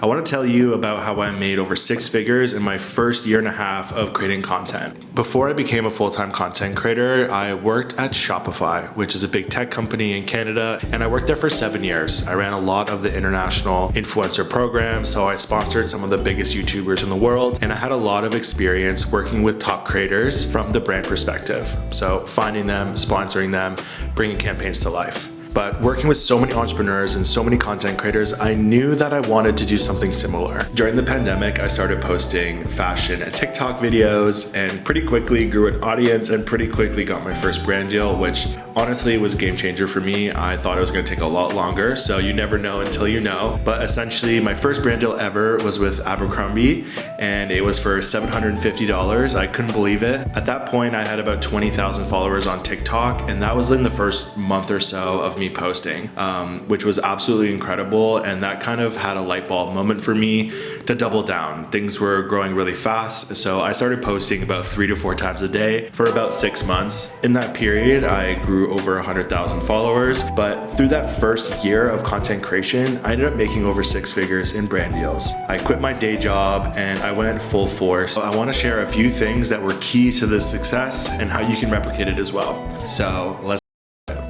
I want to tell you about how I made over 6 figures in my first year and a half of creating content. Before I became a full-time content creator, I worked at Shopify, which is a big tech company in Canada, and I worked there for 7 years. I ran a lot of the international influencer programs, so I sponsored some of the biggest YouTubers in the world, and I had a lot of experience working with top creators from the brand perspective. So finding them, sponsoring them, bringing campaigns to life. But working with so many entrepreneurs and so many content creators, I knew that I wanted to do something similar. During the pandemic, I started posting fashion and TikTok videos and pretty quickly grew an audience and pretty quickly got my first brand deal, which honestly was a game changer for me. I thought it was gonna take a lot longer, so you never know until you know. But essentially, my first brand deal ever was with Abercrombie, and it was for $750. I couldn't believe it. At that point, I had about 20,000 followers on TikTok, and that was in the first month or so of me posting, which was absolutely incredible. And that kind of had a light bulb moment for me to double down. Things were growing really fast, so I started posting about 3 to 4 times a day for about 6 months. In that period, I grew over 100,000 followers, but through that first year of content creation, I ended up making over 6 figures in brand deals. I quit my day job and I went full force. I want to share a few things that were key to this success and how you can replicate it as well. So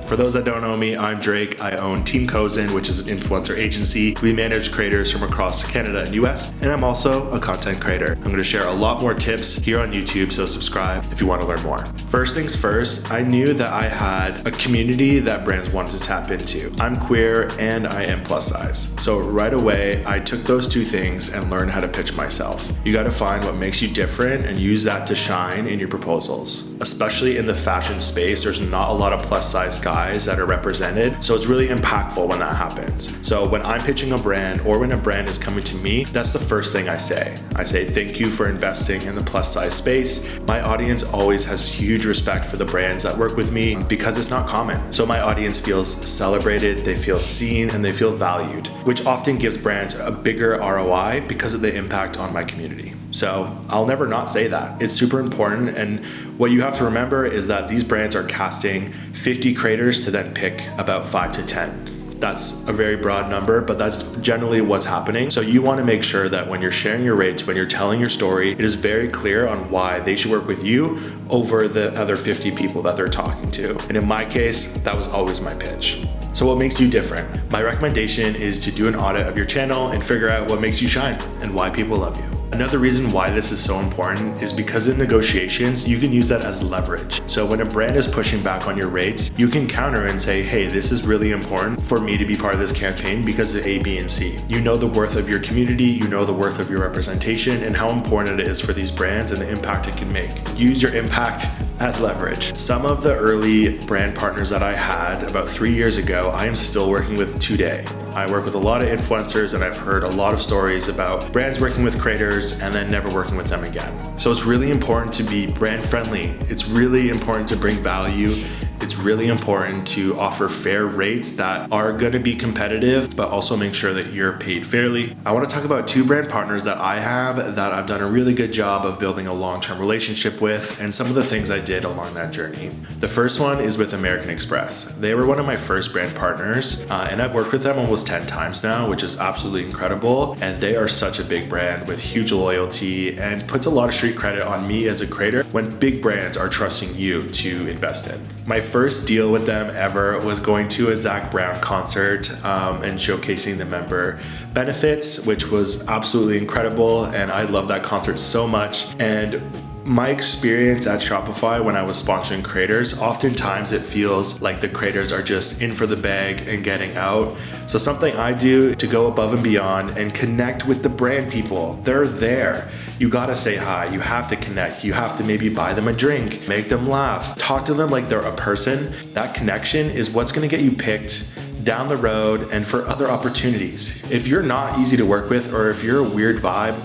for those that don't know me, I'm Drake. I own Team Cozen, which is an influencer agency. We manage creators from across Canada and US, and I'm also a content creator. I'm gonna share a lot more tips here on YouTube, so subscribe if you wanna learn more. First things first, I knew that I had a community that brands wanted to tap into. I'm queer and I am plus size. So right away, I took those 2 things and learned how to pitch myself. You gotta find what makes you different and use that to shine in your proposals. Especially in the fashion space, there's not a lot of plus size guys that are represented, so it's really impactful when that happens. So when I'm pitching a brand or when a brand is coming to me, that's the first thing I say. I say, thank you for investing in the plus size space. My audience always has huge respect for the brands that work with me because it's not common. So my audience feels celebrated, they feel seen, and they feel valued, which often gives brands a bigger ROI because of the impact on my community. So I'll never not say that. It's super important, and what you have to remember is that these brands are casting 50 creators to then pick about 5 to 10. That's a very broad number, but that's generally what's happening. So you want to make sure that when you're sharing your rates, when you're telling your story, it is very clear on why they should work with you over the other 50 people that they're talking to. And in my case, that was always my pitch. So what makes you different? My recommendation is to do an audit of your channel and figure out what makes you shine and why people love you. Another reason why this is so important is because in negotiations, you can use that as leverage. So when a brand is pushing back on your rates, you can counter and say, hey, this is really important for me to be part of this campaign because of A, B, and C. You know the worth of your community, you know the worth of your representation and how important it is for these brands and the impact it can make. Use your impact as leverage. Some of the early brand partners that I had about 3 years ago, I am still working with today. I work with a lot of influencers and I've heard a lot of stories about brands working with creators and then never working with them again. So it's really important to be brand friendly. It's really important to bring value. It's really important to offer fair rates that are gonna be competitive, but also make sure that you're paid fairly. I wanna talk about 2 brand partners that I have that I've done a really good job of building a long-term relationship with and some of the things I did along that journey. The first one is with American Express. They were one of my first brand partners and I've worked with them almost 10 times now, which is absolutely incredible. And they are such a big brand with huge loyalty and puts a lot of street credit on me as a creator when big brands are trusting you to invest in. My first deal with them ever was going to a Zac Brown concert and showcasing the member benefits, which was absolutely incredible. And I love that concert so much. And my experience at Shopify when I was sponsoring creators, oftentimes it feels like the creators are just in for the bag and getting out. So something I do to go above and beyond and connect with the brand people. They're there. You gotta say hi, you have to connect, you have to maybe buy them a drink, make them laugh, talk to them like they're a person. That connection is what's gonna get you picked down the road and for other opportunities. If you're not easy to work with or if you're a weird vibe,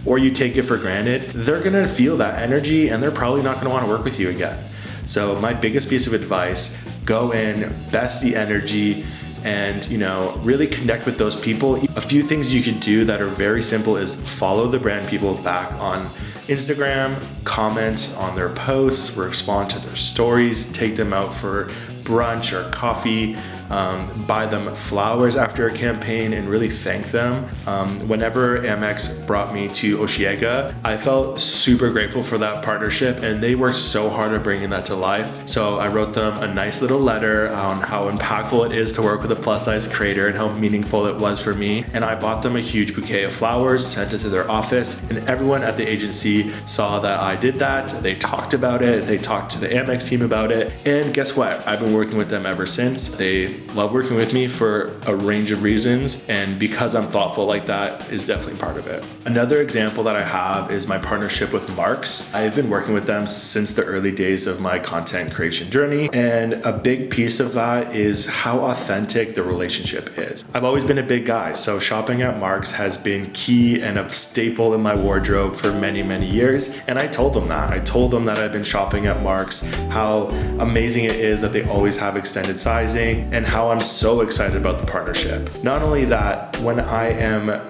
or you take it for granted, they're gonna feel that energy and they're probably not gonna wanna work with you again. So my biggest piece of advice, go in, best the energy, and really connect with those people. A few things you could do that are very simple is follow the brand people back on Instagram, comment on their posts, respond to their stories, take them out for brunch or coffee, buy them flowers after a campaign, and really thank them. Whenever Amex brought me to Osheaga, I felt super grateful for that partnership, and they worked so hard at bringing that to life. So I wrote them a nice little letter on how impactful it is to work with a plus size creator and how meaningful it was for me. And I bought them a huge bouquet of flowers, sent it to their office, and everyone at the agency saw that I did that. They talked about it. They talked to the Amex team about it. And guess what? I've been working with them ever since. They love working with me for a range of reasons. And because I'm thoughtful like that is definitely part of it. Another example that I have is my partnership with Marks. I've been working with them since the early days of my content creation journey. And a big piece of that is how authentic the relationship is. I've always been a big guy, so shopping at Marks has been key and a staple in my wardrobe for many, many years. And I told them that. I told them that I've been shopping at Marks, how amazing it is that they always have extended sizing, and how I'm so excited about the partnership. Not only that, when I am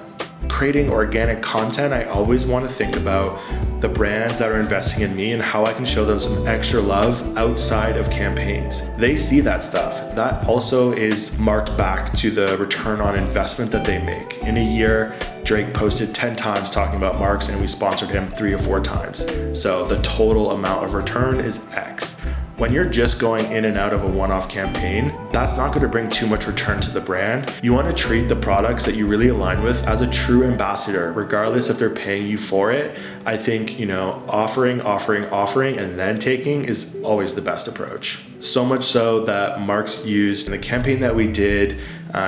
creating organic content, I always want to think about the brands that are investing in me and how I can show them some extra love outside of campaigns. They see that stuff. That also is marked back to the return on investment that they make. In a year, Drake posted 10 times talking about Marks, and we sponsored him 3 or 4 times. So the total amount of return is X. When you're just going in and out of a one-off campaign, that's not going to bring too much return to the brand. You want to treat the products that you really align with as a true ambassador, regardless if they're paying you for it. I think, offering, and then taking is always the best approach. So much so that Marks used in the campaign that we did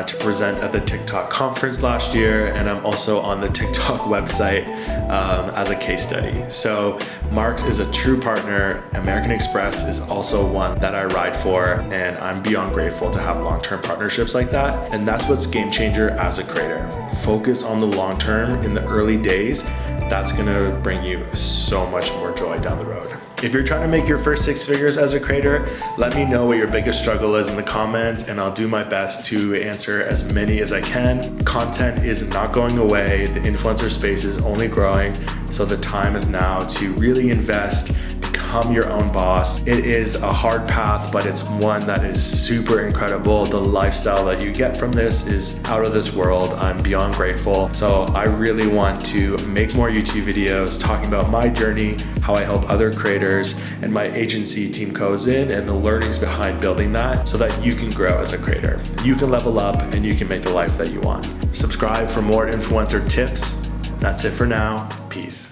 to present at the TikTok conference last year, and I'm also on the TikTok website as a case study. So Marks is a true partner. American Express is also one that I ride for, and I'm beyond grateful to have long-term partnerships like that. And that's what's game changer as a creator. Focus on the long term in the early days. That's gonna bring you so much more joy down the road. If you're trying to make your first 6 figures as a creator, let me know what your biggest struggle is in the comments, and I'll do my best to answer as many as I can. Content is not going away. The influencer space is only growing. So the time is now to really invest, become your own boss. It is a hard path, but it's one that is super incredible. The lifestyle that you get from this is out of this world. I'm beyond grateful. So I really want to make more YouTube videos talking about my journey, how I help other creators, and my agency Team Cozen, and the learnings behind building that so that you can grow as a creator. You can level up and you can make the life that you want. Subscribe for more influencer tips. That's it for now. Peace.